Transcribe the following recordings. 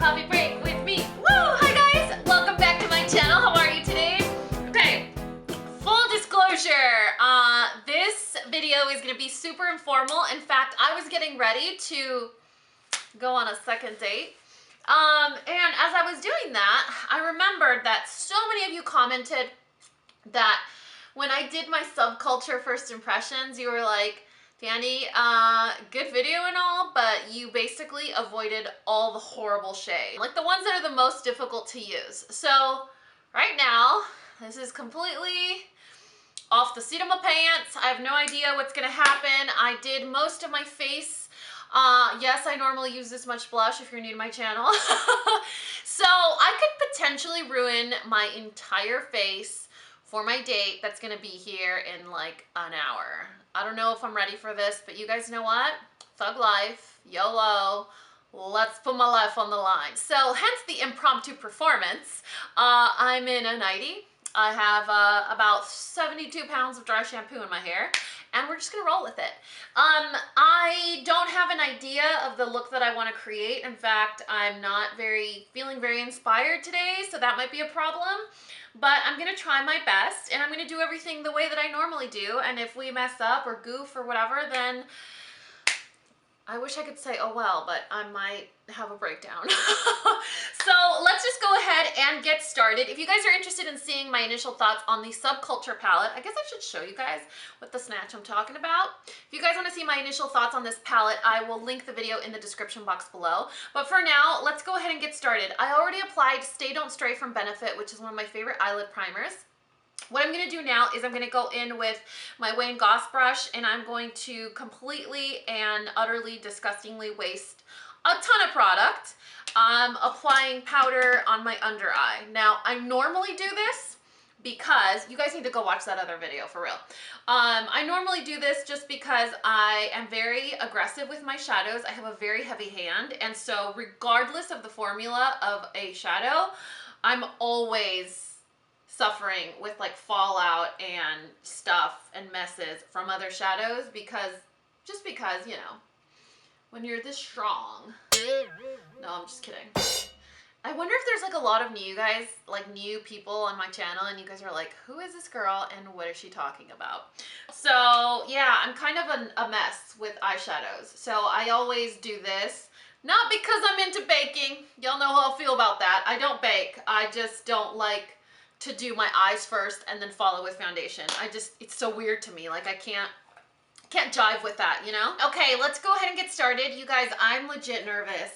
Coffee break with me. Woo! Hi guys! Welcome back to my channel. How are you today? Okay, full disclosure, this video is gonna be super informal. In fact, I was getting ready to go on a second date. And as I was doing that, I remembered that so many of you commented that when I did my subculture first impressions, you were like, Dani, good video and all, but you basically avoided all the horrible shade. Like the ones that are the most difficult to use. So right now, this is completely off the seat of my pants. I have no idea what's gonna happen. I did most of my face. Yes, I normally use this much blush if you're new to my channel. So I could potentially ruin my entire face for my date that's gonna be here in like an hour. I don't know if I'm ready for this, but you guys know what? Thug life, YOLO, let's put my life on the line. So hence the impromptu performance. I'm in a nightie. I have about 72 pounds of dry shampoo in my hair, and we're just gonna roll with it. I don't have an idea of the look that I want to create. In fact, I'm not feeling very inspired today, so that might be a problem. But I'm gonna try my best, and I'm gonna do everything the way that I normally do, and if we mess up or goof or whatever, then I wish I could say, oh well, but I might have a breakdown. So let's just go ahead and get started. If you guys are interested in seeing my initial thoughts on the Subculture palette, I guess I should show you guys what the snatch I'm talking about. If you guys want to see my initial thoughts on this palette, I will link the video in the description box below. But for now, let's go ahead and get started. I already applied Stay Don't Stray from Benefit, which is one of my favorite eyelid primers. What I'm going to do now is I'm going to go in with my Wayne Goss brush, and I'm going to completely and utterly disgustingly waste a ton of product. I'm applying powder on my under eye. Now, I normally do this because, you guys need to go watch that other video for real. I normally do this just because I am very aggressive with my shadows. I have a very heavy hand, and so regardless of the formula of a shadow, I'm always suffering with like fallout and stuff and messes from other shadows just because, you know, when you're this strong. No, I'm just kidding. I wonder if there's like a lot of new people on my channel, and you guys are like, who is this girl and what is she talking about? So yeah, I'm kind of a mess with eyeshadows. So I always do this. Not because I'm into baking. Y'all know how I feel about that. I don't bake. I just don't like to do my eyes first and then follow with foundation. It's so weird to me. Like I can't jive with that, you know? Okay, let's go ahead and get started. You guys, I'm legit nervous,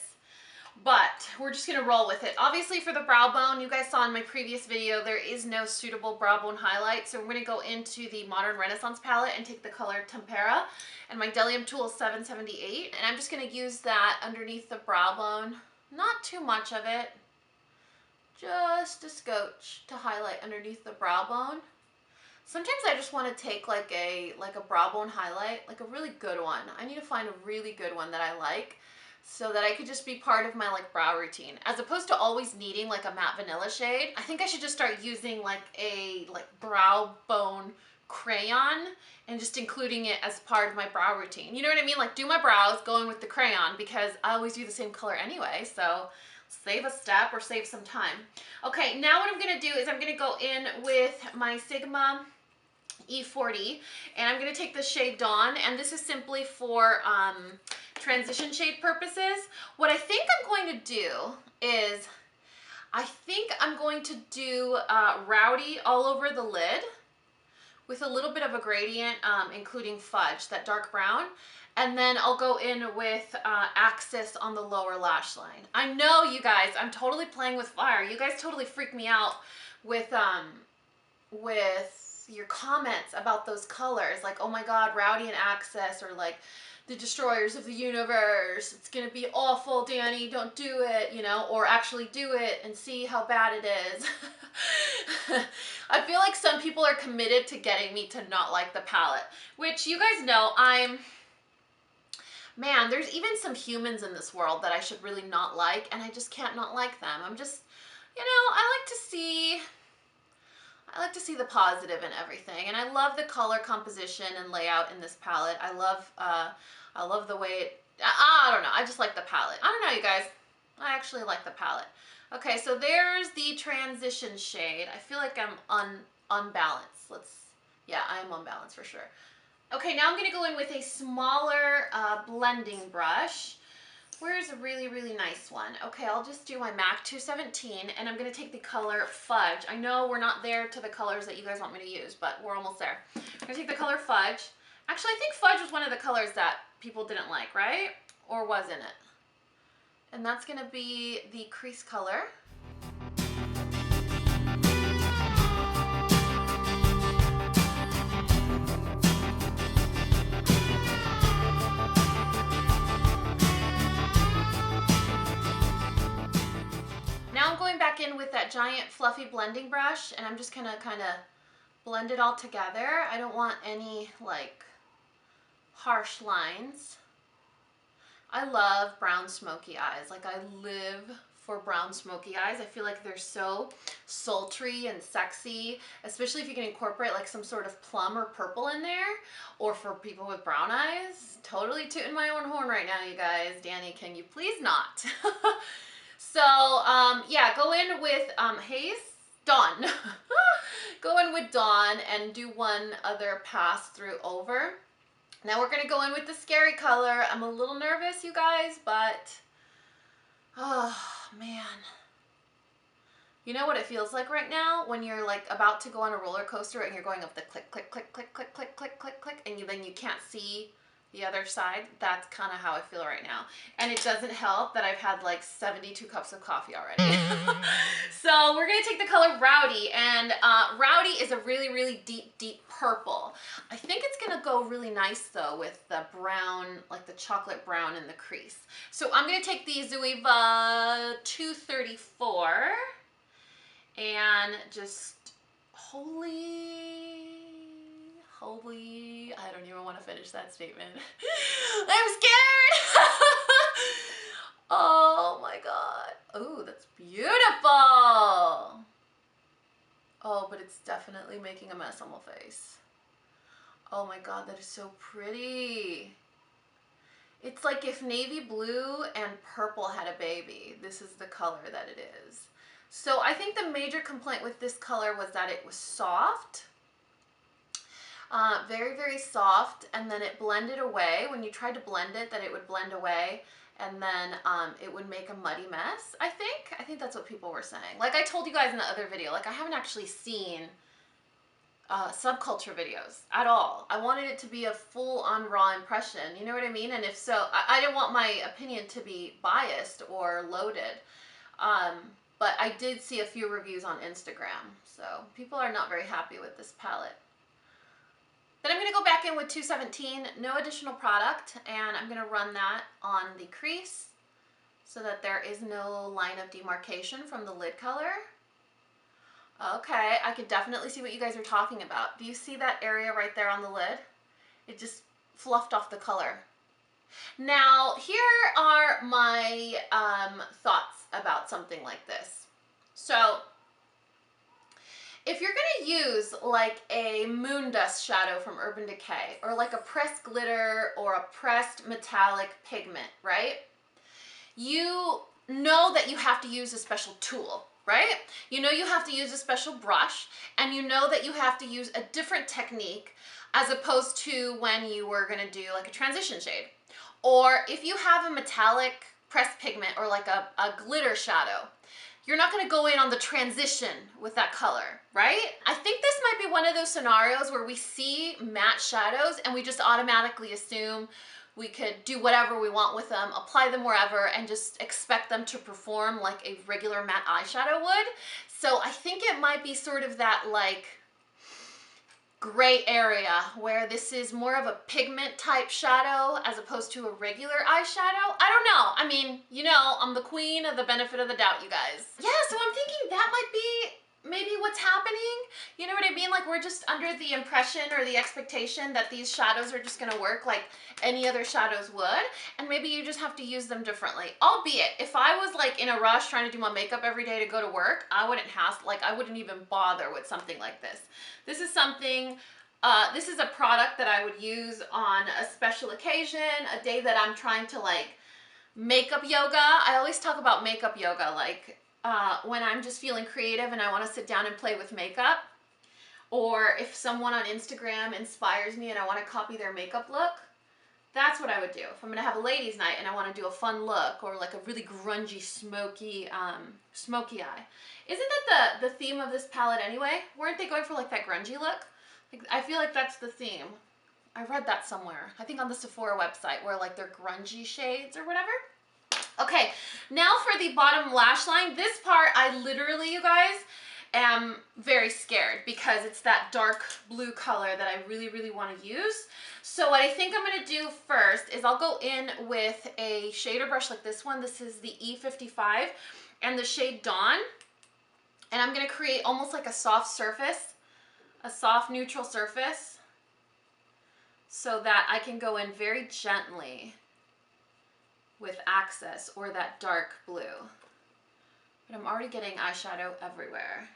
but we're just gonna roll with it. Obviously for the brow bone, you guys saw in my previous video, there is no suitable brow bone highlight. So we're gonna go into the Modern Renaissance palette and take the color Tempera and my Delium Tool 778. And I'm just gonna use that underneath the brow bone. Not too much of it. Just a scotch to highlight underneath the brow bone. Sometimes I just want to take like a brow bone highlight, like a really good one. I need to find a really good one that I like so that I could just be part of my like brow routine. As opposed to always needing like a matte vanilla shade, I think I should just start using like a brow bone crayon and just including it as part of my brow routine. You know what I mean? Like do my brows, go in with the crayon because I always do the same color anyway, so save a step or save some time. Okay, now what I'm gonna do is I'm gonna go in with my Sigma E40, and I'm gonna take the shade Dawn, and this is simply for transition shade purposes. What I think I'm going to do is, I think I'm going to do Rowdy all over the lid with a little bit of a gradient, including Fudge, that dark brown. And then I'll go in with Axis on the lower lash line. I know, you guys, I'm totally playing with fire. You guys totally freak me out with your comments about those colors. Like, oh my God, Rowdy and Axis, or like the destroyers of the universe. It's gonna be awful, Dani, don't do it, you know, or actually do it and see how bad it is. I feel like some people are committed to getting me to not like the palette, which you guys know man, there's even some humans in this world that I should really not like, and I just can't not like them. I'm just, you know, I like to see the positive in everything, and I love the color composition and layout in this palette. I love the way it, I don't know, I just like the palette. I don't know, you guys. I actually like the palette. Okay, so there's the transition shade. I feel like I'm unbalanced. Yeah, I am unbalanced for sure. Okay, now I'm gonna go in with a smaller blending brush. Where's a really, really nice one? Okay, I'll just do my MAC 217, and I'm gonna take the color Fudge. I know we're not there to the colors that you guys want me to use, but we're almost there. I'm gonna take the color Fudge. Actually, I think Fudge was one of the colors that people didn't like, right? Or wasn't it? And that's gonna be the crease color. Now I'm going back in with that giant fluffy blending brush, and I'm just gonna kind of blend it all together. I don't want any like harsh lines. I love brown smoky eyes. Like, I live for brown smoky eyes. I feel like they're so sultry and sexy, especially if you can incorporate like some sort of plum or purple in there, or for people with brown eyes. Totally tooting my own horn right now, you guys. Dani, can you please not? So, yeah, go in with Dawn. Go in with Dawn and do one other pass through over. Now we're gonna go in with the scary color. I'm a little nervous, you guys, but oh man. You know what it feels like right now when you're like about to go on a roller coaster and you're going up the click, click, click, click, click, click, click, click, click, and then you can't see the other side. That's kind of how I feel right now. And it doesn't help that I've had like 72 cups of coffee already. So we're gonna take the color Rowdy, and Rowdy is a really, really deep, deep purple. I think it's gonna go really nice though with the brown, like the chocolate brown in the crease. So I'm gonna take the Zoeva 234 and just holy, I don't even want to finish that statement. I'm scared. Oh my God. Oh, that's beautiful. Oh, but it's definitely making a mess on my face. Oh my God, that is so pretty. It's like if navy blue and purple had a baby. This is the color that it is. So I think the major complaint with this color was that it was soft. Very, very soft, and then it blended away. When you tried to blend it, that it would blend away, and then it would make a muddy mess, I think that's what people were saying. Like I told you guys in the other video, like I haven't actually seen Subculture videos at all. I wanted it to be a full-on raw impression, you know what I mean? And if so, I didn't want my opinion to be biased or loaded. But I did see a few reviews on Instagram, so people are not very happy with this palette. Then I'm going to go back in with 217, no additional product, and I'm going to run that on the crease so that there is no line of demarcation from the lid color. Okay, I could definitely see what you guys are talking about. Do you see that area right there on the lid? It just fluffed off the color. Now, here are my thoughts about something like this. So, if you're gonna use like a moon dust shadow from Urban Decay, or like a pressed glitter or a pressed metallic pigment, right? You know that you have to use a special tool, right? You know you have to use a special brush, and you know that you have to use a different technique as opposed to when you were gonna do like a transition shade. Or if you have a metallic pressed pigment or like a glitter shadow, you're not gonna go in on the transition with that color, right? I think this might be one of those scenarios where we see matte shadows and we just automatically assume we could do whatever we want with them, apply them wherever, and just expect them to perform like a regular matte eyeshadow would. So I think it might be sort of that like gray area where this is more of a pigment type shadow as opposed to a regular eyeshadow. I don't know. I mean, you know, I'm the queen of the benefit of the doubt, you guys. Yeah, so I'm thinking that might be maybe what's happening. You know what I mean? Like we're just under the impression or the expectation that these shadows are just gonna work like any other shadows would, and maybe you just have to use them differently. Albeit, if I was like in a rush trying to do my makeup every day to go to work, I wouldn't even bother with something like this. This is something, this is a product that I would use on a special occasion, a day that I'm trying to like makeup yoga. I always talk about makeup yoga, like when I'm just feeling creative and I want to sit down and play with makeup, or if someone on Instagram inspires me and I want to copy their makeup look, that's what I would do. If I'm gonna have a ladies' night and I want to do a fun look, or like a really grungy, smoky eye. Isn't that the theme of this palette anyway? Weren't they going for like that grungy look? Like, I feel like that's the theme. I read that somewhere. I think on the Sephora website, where like they're grungy shades or whatever. Okay, now for the bottom lash line. This part, I literally, you guys, am very scared because it's that dark blue color that I really, really want to use. So what I think I'm going to do first is I'll go in with a shader brush like this one. This is the E55 and the shade Dawn. And I'm going to create almost like a soft surface, a soft neutral surface, so that I can go in very gently with Access or that dark blue. But I'm already getting eyeshadow everywhere.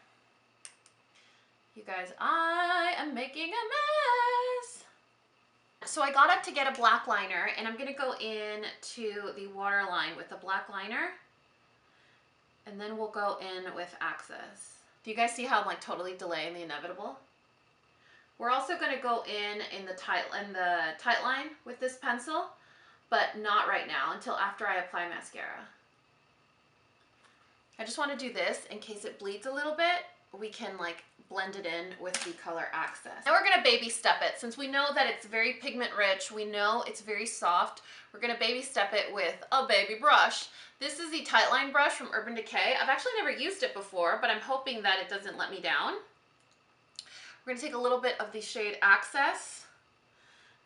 You guys, I am making a mess. So I got up to get a black liner, and I'm gonna go in to the waterline with the black liner, and then we'll go in with Access. Do you guys see how I'm like totally delaying the inevitable? We're also gonna go in the tight line with this pencil, but not right now, until after I apply mascara. I just want to do this in case it bleeds a little bit. We can like blend it in with the color Access. Now we're gonna baby step it. Since we know that it's very pigment rich, we know it's very soft, we're gonna baby step it with a baby brush. This is the Tightline brush from Urban Decay. I've actually never used it before, but I'm hoping that it doesn't let me down. We're gonna take a little bit of the shade Access,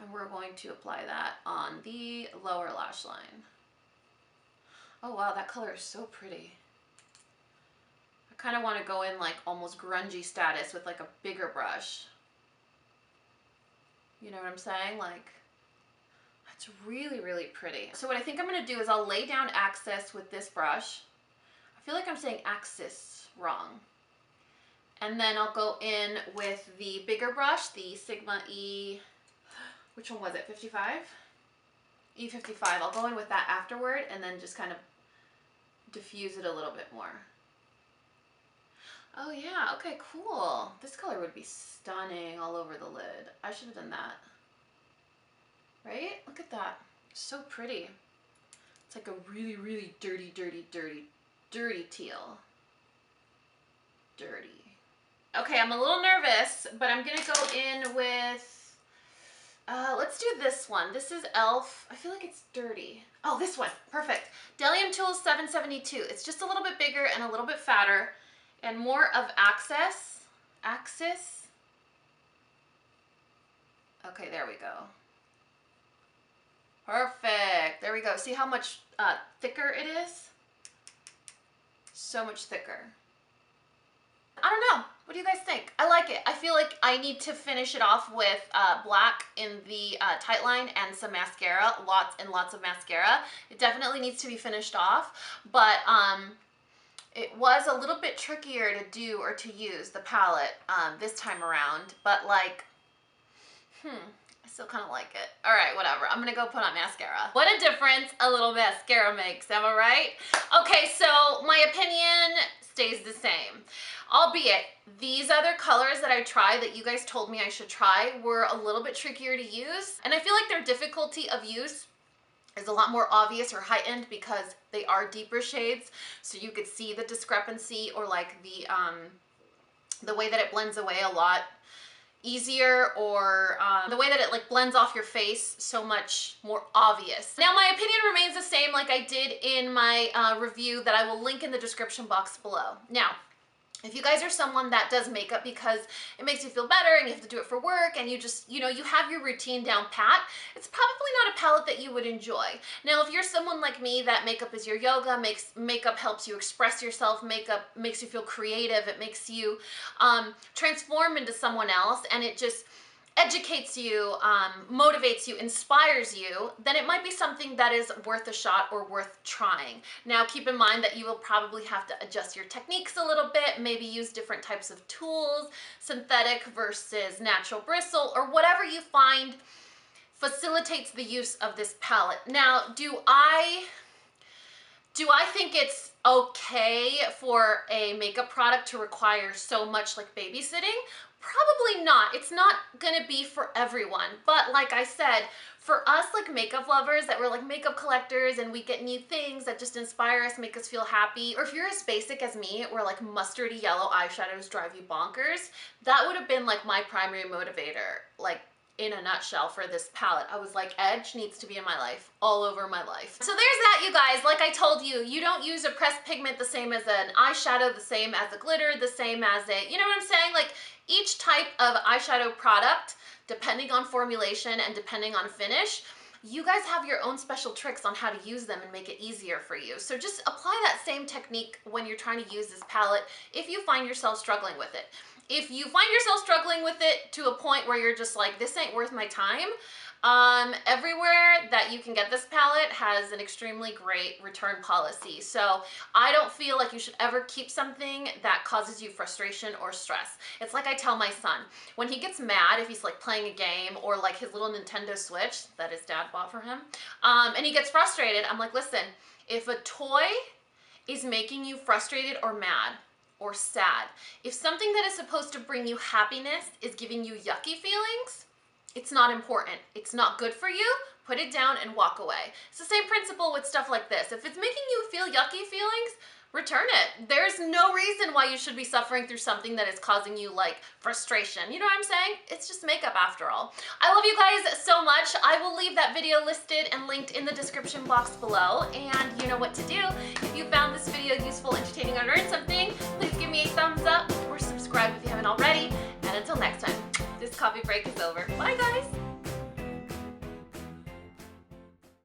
and we're going to apply that on the lower lash line. Oh wow, that color is so pretty. I kind of want to go in like almost grungy status with like a bigger brush. You know what I'm saying? Like, it's really, really pretty. So what I think I'm going to do is I'll lay down Access with this brush. I feel like I'm saying Axis wrong. And then I'll go in with the bigger brush, the Sigma E, which one was it, 55? E55. I'll go in with that afterward and then just kind of diffuse it a little bit more. Oh yeah, okay, cool. This color would be stunning all over the lid. I should have done that. Right? Look at that. So pretty. It's like a really, really dirty, dirty, dirty, dirty teal. Dirty. Okay, I'm a little nervous, but I'm gonna go in with, let's do this one. This is e.l.f. I feel like it's dirty. Oh, this one, perfect. Delium Tools 772. It's just a little bit bigger and a little bit fatter, and more of Axis. Okay, there we go. Perfect, there we go. See how much thicker it is? So much thicker. I don't know. What do you guys think? I like it. I feel like I need to finish it off with black in the Tightline and some mascara, lots and lots of mascara. It definitely needs to be finished off, but it was a little bit trickier to do or to use the palette this time around, but like, I still kind of like it. All right, whatever. I'm gonna go put on mascara. What a difference a little mascara makes, am I right? Okay, so my opinion stays the same. Albeit, these other colors that I tried that you guys told me I should try were a little bit trickier to use. And I feel like their difficulty of use is a lot more obvious or heightened because they are deeper shades. So you could see the discrepancy or like the way that it blends away a lot easier, or the way that it like blends off your face so much more obvious. Now my opinion remains the same like I did in my review that I will link in the description box below. Now, if you guys are someone that does makeup because it makes you feel better and you have to do it for work and you just, you know, you have your routine down pat, it's probably not a palette that you would enjoy. Now, if you're someone like me that makeup is your yoga, makeup helps you express yourself, makeup makes you feel creative, it makes you transform into someone else, and it just educates you, motivates you, inspires you, then it might be something that is worth a shot or worth trying. Now keep in mind that you will probably have to adjust your techniques a little bit, maybe use different types of tools, synthetic versus natural bristle, or whatever you find facilitates the use of this palette. Now, do I Do I think it's okay for a makeup product to require so much like babysitting? Probably not. It's not gonna be for everyone. But like I said, for us like makeup lovers that we're like makeup collectors and we get new things that just inspire us, make us feel happy, or if you're as basic as me where like mustardy yellow eyeshadows drive you bonkers, that would have been like my primary motivator. Like in a nutshell for this palette, I was like, edge needs to be in my life, all over my life. So there's that, you guys. Like I told you, you don't use a pressed pigment the same as an eyeshadow, the same as a glitter, the same as a, you know what I'm saying? Like each type of eyeshadow product, depending on formulation and depending on finish, you guys have your own special tricks on how to use them and make it easier for you. So just apply that same technique when you're trying to use this palette if you find yourself struggling with it. If you find yourself struggling with it to a point where you're just like, this ain't worth my time, everywhere that you can get this palette has an extremely great return policy. So I don't feel like you should ever keep something that causes you frustration or stress. It's like I tell my son, when he gets mad, if he's like playing a game or like his little Nintendo Switch that his dad bought for him, and he gets frustrated, I'm like, listen, if a toy is making you frustrated or mad, or sad, if something that is supposed to bring you happiness is giving you yucky feelings, it's not important. It's not good for you. Put it down and walk away. It's the same principle with stuff like this. If it's making you feel yucky feelings, return it. There's no reason why you should be suffering through something that is causing you like frustration. You know what I'm saying? It's just makeup after all. I love you guys so much. I will leave that video listed and linked in the description box below. And you know what to do. If you found this video useful, entertaining, or learned something, please give me a thumbs up or subscribe if you haven't already. And until next time, this coffee break is over. Bye guys.